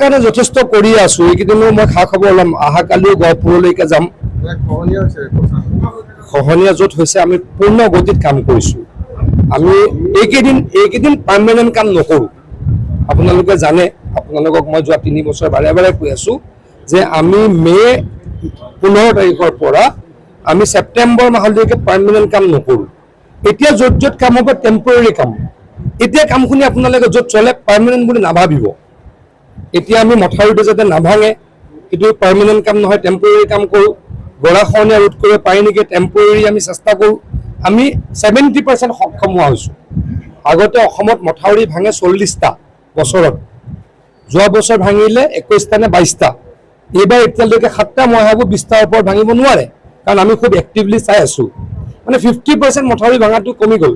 কাৰণে যথেষ্ট কৰি আছো। এইকেইদিনো মই খা খবৰ ল'ম। অহাকালিও গহপুৰলৈকে যাম। খহনীয়া য'ত হৈছে আমি পূৰ্ণ গতিত কাম কৰিছো। আমি এইকেইদিন পাৰ্মানেণ্ট কাম নকৰোঁ। আপোনালোকে জানে, আপোনালোকক মই যোৱা 3 বছৰ বাৰে বাৰে কৈ আছো যে আমি মে' 15 তাৰিখৰ পৰা আমি ছেপ্টেম্বৰ মাহলৈকে পাৰ্মানেণ্ট কাম নকৰোঁ। এতিয়া য'ত কাম হ'ব টেম্পৰেৰী কাম। এতিয়া কামখিনি আপোনালোকে য'ত চলে পাৰ্মানেণ্ট বুলি নাভাবিব। এতিয়া আমি মথাউৰিটো যাতে নাভাঙে, সেইটো পাৰ্মানেণ্ট কাম নহয়, টেম্পৰেৰী কাম কৰোঁ। গৰাখহনীয়া ৰোধ কৰিব পাৰি নেকি, টেম্পৰেৰী আমি চেষ্টা কৰোঁ। আমি 70% সক্ষম হোৱা হৈছোঁ। আগতে অসমত মথাউৰি ভাঙে 40টা বছৰত। যোৱা বছৰ ভাঙিলে 21টা নে 22টা। এইবাৰ এতিয়ালৈকে 7টা, মই ভাবোঁ 20টাৰ ওপৰত ভাঙিব নোৱাৰে, কাৰণ আমি খুব এক্টিভলি চাই আছোঁ। মানে 50% মথাউৰি ভাঙাটো কমি গ'ল।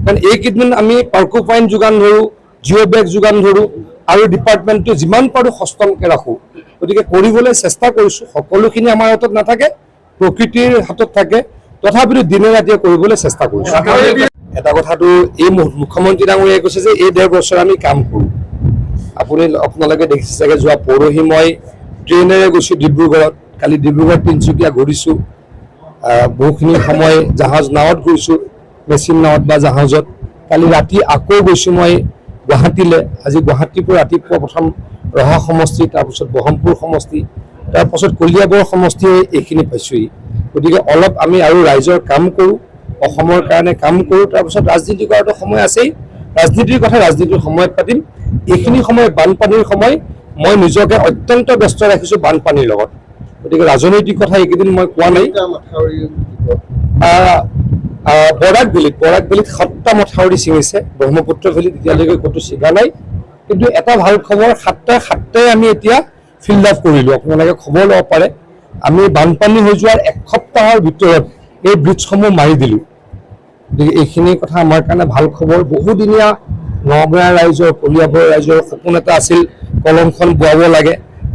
কাৰণ এইকেইদিন আমি পাৰ্কো পইণ্ট যোগান ধৰোঁ, জিঅ' বেগ যোগান ধৰোঁ, আৰু ডিপাৰ্টমেণ্টটো যিমান পাৰোঁ সষ্টমকৈ ৰাখোঁ। গতিকে কৰিবলৈ চেষ্টা কৰিছোঁ। সকলোখিনি আমাৰ হাতত নাথাকে, প্ৰকৃতিৰ হাতত থাকে। তথাপিতো দিনে ৰাতিয়ে কৰিবলৈ চেষ্টা কৰিছোঁ। এটা কথাটো এই মুখ্যমন্ত্ৰী ডাঙৰীয়াই কৈছে যে এই 1.5 বছৰ আমি কাম কৰোঁ। আপোনালোকে দেখিছে চাগে, যোৱা পৰহি মই ট্ৰেইনেৰে গৈছোঁ ডিব্ৰুগড়ত। কালি ডিব্ৰুগড় তিনিচুকীয়া ঘূৰিছোঁ। বহুখিনি সময় জাহাজ নাৱত ঘূৰিছোঁ, মেচিন নাৱত বা জাহাজত। কালি ৰাতি আকৌ গৈছোঁ মই গুৱাহাটীলৈ। আজি গুৱাহাটীৰ পৰা ৰাতিপুৱা প্ৰথম ৰহা সমষ্টি, তাৰপিছত ব্ৰহ্মপুৰ সমষ্টি, তাৰপাছত কলিয়াবৰ সমষ্টি, এইখিনি পাইছোঁহি। গতিকে অলপ আমি আৰু ৰাইজৰ কাম কৰোঁ, অসমৰ কাৰণে কাম কৰোঁ। তাৰপিছত ৰাজনীতি কৰাটো সময় আছেই। ৰাজনীতিৰ কথা ৰাজনীতিৰ সময়ত পাতিম। এইখিনি সময় বানপানীৰ সময়, মই নিজকে অত্যন্ত ব্যস্ত ৰাখিছোঁ বানপানীৰ লগত। গতিকে ৰাজনৈতিক কথা এইকেইদিন মই কোৱা নাই। বৰাক ভেলীত 7টা মথাউৰি ছিঙিছে। ব্ৰহ্মপুত্ৰ ভেলীত এতিয়ালৈকে ক'তো ছিগা নাই। কিন্তু এটা ভাল খবৰ, 7টাই আমি এতিয়া ফিল্ড আপ কৰিলোঁ। আপোনালোকে খবৰ ল'ব পাৰে, আমি বানপানী হৈ যোৱাৰ 1 সপ্তাহৰ ভিতৰত এই ব্ৰিজসমূহ মাৰি দিলোঁ। গতিকে এইখিনি কথা আমাৰ কাৰণে ভাল খবৰ। বহুদিনীয়া নগাঁৱৰ ৰাইজৰ, কলিয়াবৰ ৰাইজৰ সপোন এটা আছিল, কলংখন বোৱাব লাগে।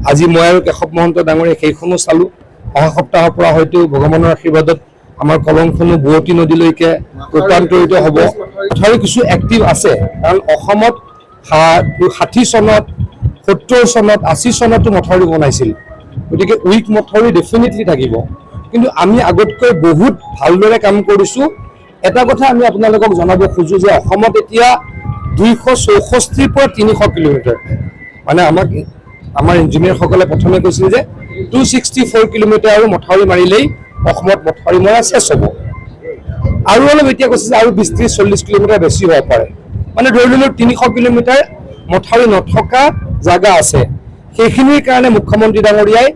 আজি মই আৰু কেশৱ মহন্ত ডাঙৰীয়াই সেইখনো চালোঁ। অহা সপ্তাহৰ পৰা হয়তো ভগৱানৰ আশীৰ্বাদত আমাৰ কলংখনো বোৱতী নদীলৈকে ৰূপান্তৰিত হ'ব। মথাউৰি কিছু এক্টিভ আছে, কাৰণ অসমত 60 চনত, 70 চনত, 80 চনতো মথাউৰি বনাইছিল। গতিকে উইক মথাউৰি ডেফিনেটলি থাকিব। কিন্তু আমি আগতকৈ বহুত ভালদৰে কাম কৰিছোঁ। এটা কথা আমি আপোনালোকক জনাব খোজোঁ যে অসমত এতিয়া 264 পৰা 300 কিলোমিটাৰ, মানে আমাৰ ইঞ্জিনিয়াৰসকলে প্ৰথমে কৈছিল যে 264 কিলোমিটাৰ আৰু মথাউৰি মাৰিলেই অসমত মথাউৰি মৰা চেছ হ'ব। আৰু অলপ এতিয়া কৈছে যে আৰু 20-30-40 কিলোমিটাৰ বেছি হ'ব পাৰে। মানে ধৰি ললোঁ 300 কিলোমিটাৰ মথাউৰি নথকা জাগা আছে। সেইখিনিৰ কাৰণে মুখ্যমন্ত্ৰী ডাঙৰীয়াই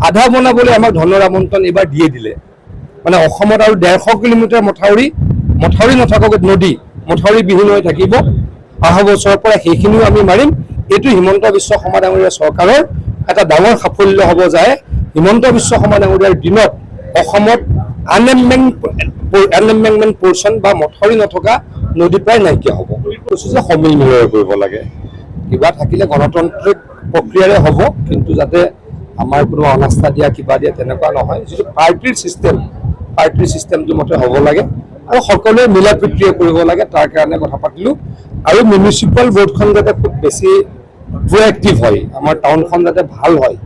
আধা বনাবলৈ আমাক ধনৰ আবণ্টন এইবাৰ দিয়ে দিলে। মানে অসমত আৰু 150 কিলোমিটাৰ মথাউৰি নথকা নদী মথাউৰিবিহীন হৈ থাকিব। অহা বছৰৰ পৰা সেইখিনিও আমি মাৰিম। এইটো হিমন্ত বিশ্ব শৰ্মা ডাঙৰীয়াৰ চৰকাৰৰ এটা ডাঙৰ সাফল্য হ'ব যে হিমন্ত বিশ্ব শৰ্মা ডাঙৰীয়াৰ দিনত অসমত আনএম্বেংকমেণ্ট পৰ্চন বা মথাউৰি নথকা নদী প্ৰায় নাইকিয়া হ'ব। কৈছোঁ যে সমিল মিলৰে কৰিব লাগে। কিবা থাকিলে গণতান্ত্ৰিক প্ৰক্ৰিয়াৰে হ'ব, কিন্তু যাতে আমাৰ কোনো অনাস্থা দিয়া, কিবা দিয়া তেনেকুৱা নহয়। যিটো পাৰ্টিৰ ছিষ্টেমটো মতে হ'ব লাগে, আৰু সকলোৱে মিলা প্ৰীতিৰে কৰিব লাগে। তাৰ কাৰণে কথা পাতিলোঁ। আৰু মিউনিচিপাল বৰ্ডখন যাতে খুব বেছি প্ৰ'এক্টিভ হয়, আমাৰ টাউনখন যাতে ভাল হয়।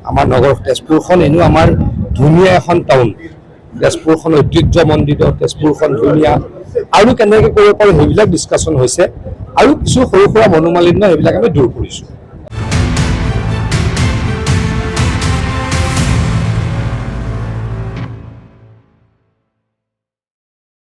আমাৰ নগৰ তেজপুৰখন এনেও আমাৰ ধুনীয়া এখন টাউন। তেজপুৰখন ঐতিহ্যমণ্ডিত, তেজপুৰখন ধুনীয়া। আৰু কেনেকৈ কৰিব পাৰোঁ সেইবিলাক ডিছকাশ্যন হৈছে। আৰু কিছু সৰু সুৰা মনোমালিন্য সেইবিলাক আমি দূৰ কৰিছোঁ।